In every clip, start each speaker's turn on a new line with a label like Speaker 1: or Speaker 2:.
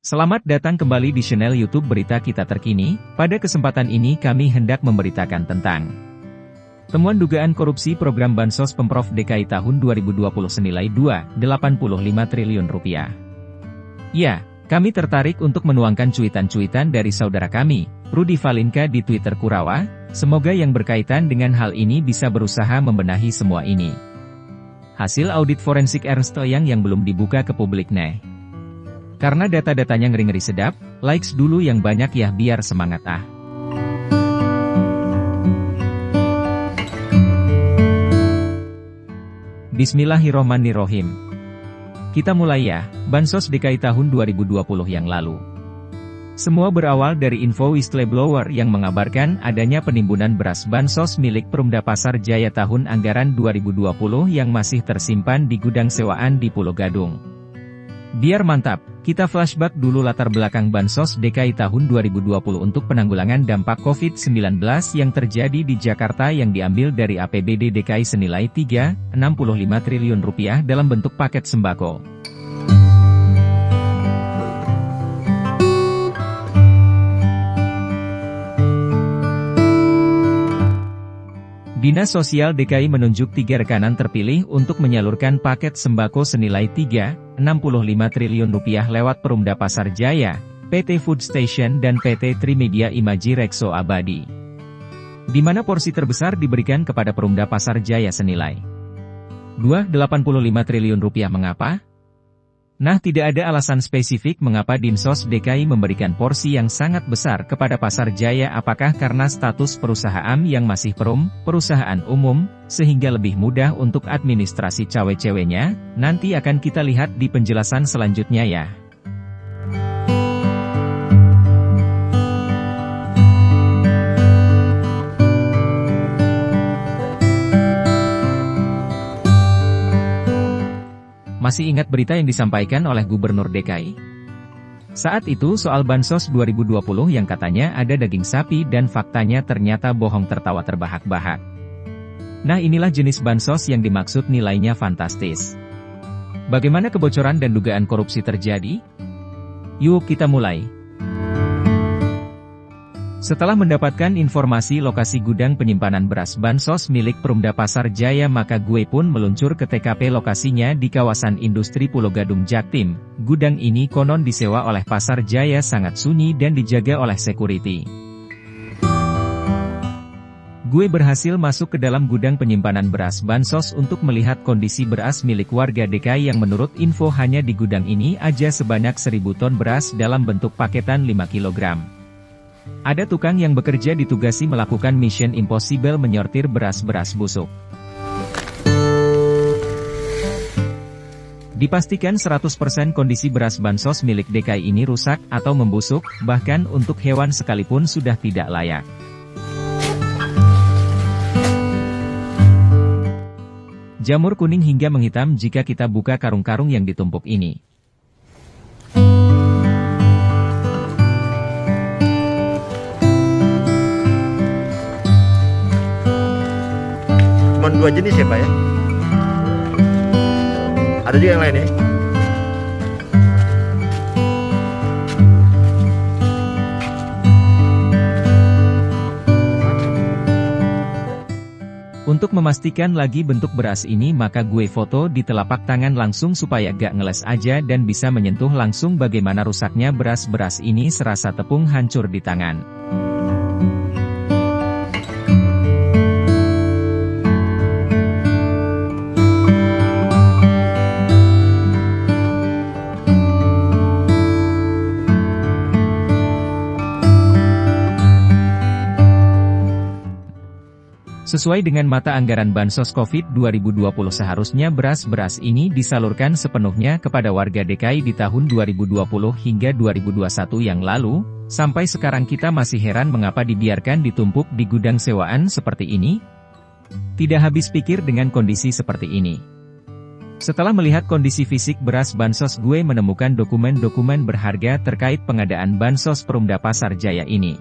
Speaker 1: Selamat datang kembali di channel YouTube Berita Kita Terkini. Pada kesempatan ini kami hendak memberitakan tentang temuan dugaan korupsi program Bansos Pemprov DKI tahun 2020 senilai Rp285 triliun. Ya, kami tertarik untuk menuangkan cuitan-cuitan dari saudara kami, Rudy Valinka di Twitter Kurawa. Semoga yang berkaitan dengan hal ini bisa berusaha membenahi semua ini. Hasil audit forensik Ernst & Young yang belum dibuka ke publik nih. Karena data-datanya ngeri-ngeri sedap, likes dulu yang banyak ya biar semangat ah. Bismillahirrohmanirrohim. Kita mulai ya, Bansos DKI tahun 2020 yang lalu. Semua berawal dari info whistleblower yang mengabarkan adanya penimbunan beras Bansos milik Perumda Pasar Jaya tahun anggaran 2020 yang masih tersimpan di gudang sewaan di Pulau Gadung. Biar mantap, kita flashback dulu latar belakang Bansos DKI tahun 2020 untuk penanggulangan dampak COVID-19 yang terjadi di Jakarta yang diambil dari APBD DKI senilai Rp365 triliun dalam bentuk paket sembako. Dinas Sosial DKI menunjuk 3 rekanan terpilih untuk menyalurkan paket sembako senilai Rp365 triliun lewat Perumda Pasar Jaya, PT Food Station dan PT Trimedia Imaji Rekso Abadi. Di mana porsi terbesar diberikan kepada Perumda Pasar Jaya senilai Rp285 triliun. Mengapa? Nah, tidak ada alasan spesifik mengapa Dinsos DKI memberikan porsi yang sangat besar kepada Pasar Jaya. Apakah karena status perusahaan yang masih perusahaan umum, sehingga lebih mudah untuk administrasi cawe-cewenya? Nanti akan kita lihat di penjelasan selanjutnya ya. Masih ingat berita yang disampaikan oleh Gubernur DKI? Saat itu soal Bansos 2020 yang katanya ada daging sapi dan faktanya ternyata bohong, tertawa terbahak-bahak. Nah, inilah jenis Bansos yang dimaksud nilainya fantastis. Bagaimana kebocoran dan dugaan korupsi terjadi? Yuk kita mulai. Setelah mendapatkan informasi lokasi gudang penyimpanan beras Bansos milik Perumda Pasar Jaya, maka gue pun meluncur ke TKP lokasinya di kawasan industri Pulau Gadung, Jaktim. Gudang ini konon disewa oleh Pasar Jaya, sangat sunyi dan dijaga oleh security. Gue berhasil masuk ke dalam gudang penyimpanan beras Bansos untuk melihat kondisi beras milik warga DKI yang menurut info hanya di gudang ini aja sebanyak 1000 ton beras dalam bentuk paketan 5 kg. Ada tukang yang bekerja ditugasi melakukan mission impossible menyortir beras-beras busuk. Dipastikan 100% kondisi beras Bansos milik DKI ini rusak atau membusuk, bahkan untuk hewan sekalipun sudah tidak layak. Jamur kuning hingga menghitam jika kita buka karung-karung yang ditumpuk ini.
Speaker 2: Dua jenis ya Pak ya? Ada juga yang lain ya?
Speaker 1: Untuk memastikan lagi bentuk beras ini, maka gue foto di telapak tangan langsung supaya gak ngeles aja dan bisa menyentuh langsung bagaimana rusaknya beras-beras ini, serasa tepung hancur di tangan. Sesuai dengan mata anggaran Bansos COVID 2020 seharusnya beras-beras ini disalurkan sepenuhnya kepada warga DKI di tahun 2020 hingga 2021 yang lalu. Sampai sekarang kita masih heran mengapa dibiarkan ditumpuk di gudang sewaan seperti ini. Tidak habis pikir dengan kondisi seperti ini. Setelah melihat kondisi fisik beras Bansos, gue menemukan dokumen-dokumen berharga terkait pengadaan Bansos Perumda Pasar Jaya ini.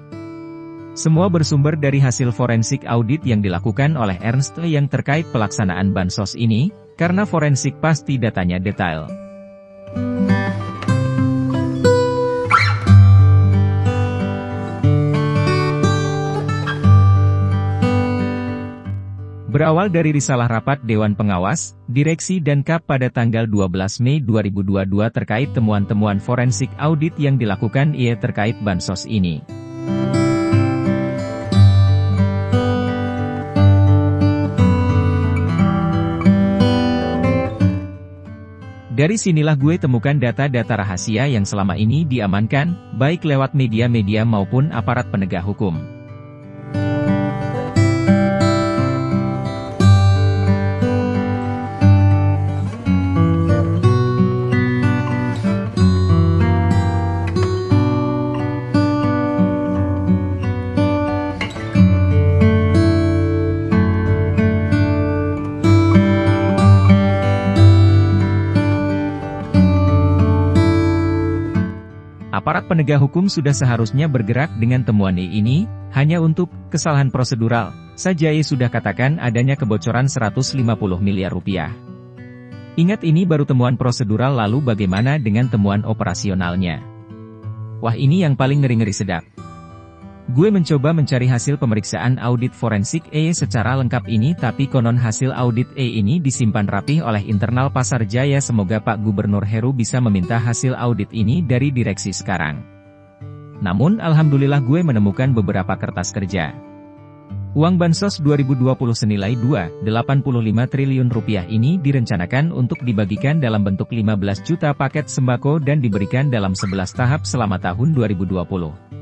Speaker 1: Semua bersumber dari hasil forensik audit yang dilakukan oleh Ernst yang terkait pelaksanaan bansos ini, karena forensik pasti datanya detail. Berawal dari risalah rapat Dewan Pengawas, Direksi dan KAP pada tanggal 12 Mei 2022 terkait temuan-temuan forensik audit yang dilakukan IE terkait bansos ini. Dari sinilah gue temukan data-data rahasia yang selama ini diamankan, baik lewat media-media maupun aparat penegak hukum. Aparat penegak hukum sudah seharusnya bergerak dengan temuan ini, hanya untuk kesalahan prosedural saja sudah katakan adanya kebocoran 150 miliar rupiah. Ingat ini baru temuan prosedural, lalu bagaimana dengan temuan operasionalnya? Wah, ini yang paling ngeri-ngeri sedap. Gue mencoba mencari hasil pemeriksaan audit forensik secara lengkap ini, tapi konon hasil audit ini disimpan rapih oleh internal Pasar Jaya. Semoga Pak Gubernur Heru bisa meminta hasil audit ini dari direksi sekarang. Namun alhamdulillah gue menemukan beberapa kertas kerja. Uang Bansos 2020 senilai 2,85 triliun rupiah ini direncanakan untuk dibagikan dalam bentuk 15 juta paket sembako dan diberikan dalam 11 tahap selama tahun 2020.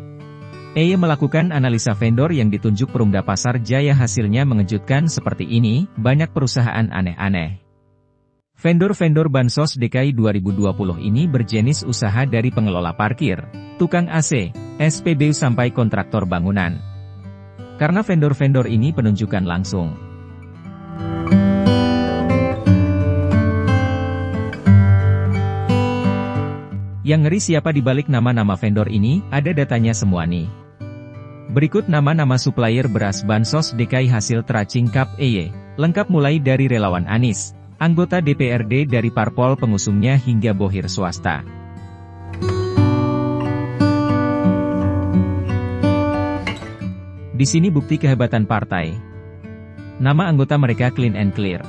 Speaker 1: Melakukan analisa vendor yang ditunjuk Perumda Pasar Jaya, hasilnya mengejutkan seperti ini, banyak perusahaan aneh-aneh. Vendor-vendor Bansos DKI 2020 ini berjenis usaha dari pengelola parkir, tukang AC, SPBU sampai kontraktor bangunan. Karena vendor-vendor ini penunjukan langsung. Yang ngeri siapa dibalik nama-nama vendor ini, ada datanya semua nih. Berikut nama-nama supplier beras Bansos DKI hasil tracing KAP lengkap mulai dari relawan Anies, anggota DPRD dari parpol pengusungnya hingga bohir swasta. Di sini bukti kehebatan partai. Nama anggota mereka clean and clear.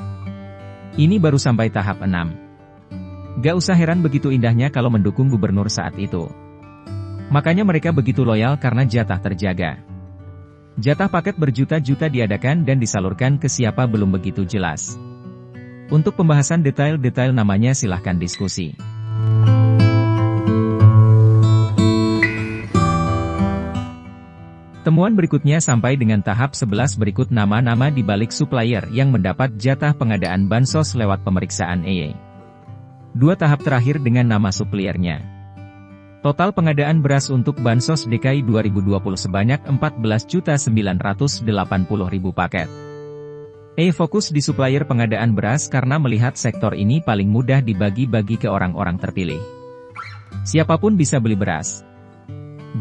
Speaker 1: Ini baru sampai tahap 6. Gak usah heran begitu indahnya kalau mendukung gubernur saat itu. Makanya mereka begitu loyal karena jatah terjaga. Jatah paket berjuta-juta diadakan dan disalurkan ke siapa belum begitu jelas. Untuk pembahasan detail-detail namanya silahkan diskusi. Temuan berikutnya sampai dengan tahap 11 berikut nama-nama di balik supplier yang mendapat jatah pengadaan bansos lewat pemeriksaan 2 tahap terakhir dengan nama suppliernya. Total pengadaan beras untuk Bansos DKI 2020 sebanyak 14.980.000 paket. Fokus di supplier pengadaan beras karena melihat sektor ini paling mudah dibagi-bagi ke orang-orang terpilih. Siapapun bisa beli beras.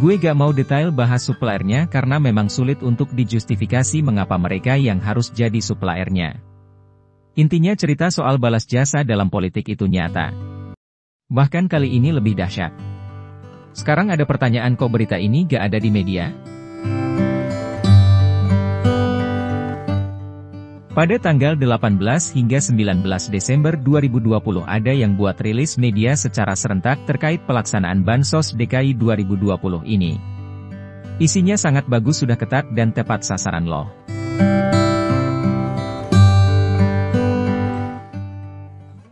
Speaker 1: Gue gak mau detail bahas suppliernya karena memang sulit untuk dijustifikasi mengapa mereka yang harus jadi suppliernya. Intinya cerita soal balas jasa dalam politik itu nyata. Bahkan kali ini lebih dahsyat. Sekarang ada pertanyaan, kok berita ini gak ada di media? Pada tanggal 18 hingga 19 Desember 2020 ada yang buat rilis media secara serentak terkait pelaksanaan Bansos DKI 2020 ini. Isinya sangat bagus, sudah ketat dan tepat sasaran loh.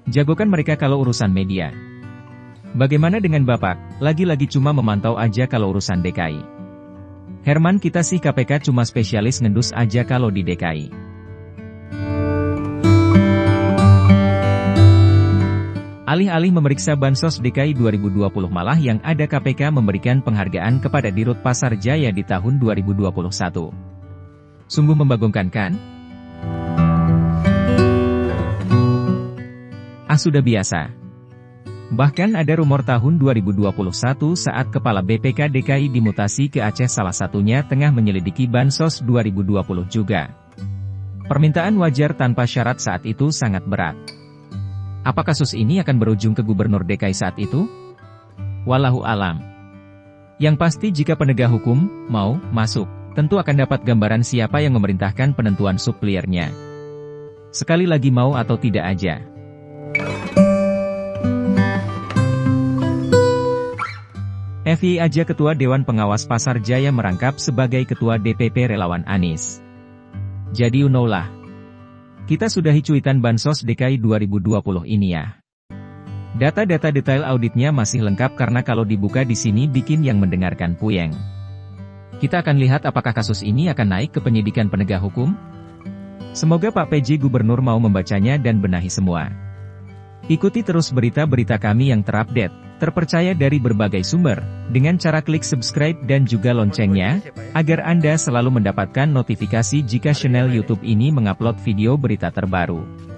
Speaker 1: Jagokan mereka kalau urusan media. Bagaimana dengan Bapak, lagi-lagi cuma memantau aja kalau urusan DKI. Herman kita sih KPK cuma spesialis ngendus aja kalau di DKI. Alih-alih memeriksa Bansos DKI 2020 malah yang ada KPK memberikan penghargaan kepada Dirut Pasar Jaya di tahun 2021. Sungguh membagongkan kan? Sudah biasa. Bahkan ada rumor tahun 2021 saat Kepala BPK DKI dimutasi ke Aceh, salah satunya tengah menyelidiki Bansos 2020 juga. Permintaan wajar tanpa syarat saat itu sangat berat. Apa kasus ini akan berujung ke Gubernur DKI saat itu? Wallahu alam. Yang pasti jika penegak hukum mau masuk, tentu akan dapat gambaran siapa yang memerintahkan penentuan supliernya. Sekali lagi mau atau tidak aja. FYI aja Ketua Dewan Pengawas Pasar Jaya merangkap sebagai Ketua DPP Relawan Anies. Jadi you know lah. Kita sudahi cuitan Bansos DKI 2020 ini ya. Data-data detail auditnya masih lengkap karena kalau dibuka di sini bikin yang mendengarkan puyeng. Kita akan lihat apakah kasus ini akan naik ke penyidikan penegak hukum? Semoga Pak PJ Gubernur mau membacanya dan benahi semua. Ikuti terus berita-berita kami yang terupdate, terpercaya dari berbagai sumber, dengan cara klik subscribe dan juga loncengnya, agar Anda selalu mendapatkan notifikasi jika channel YouTube ini mengupload video berita terbaru.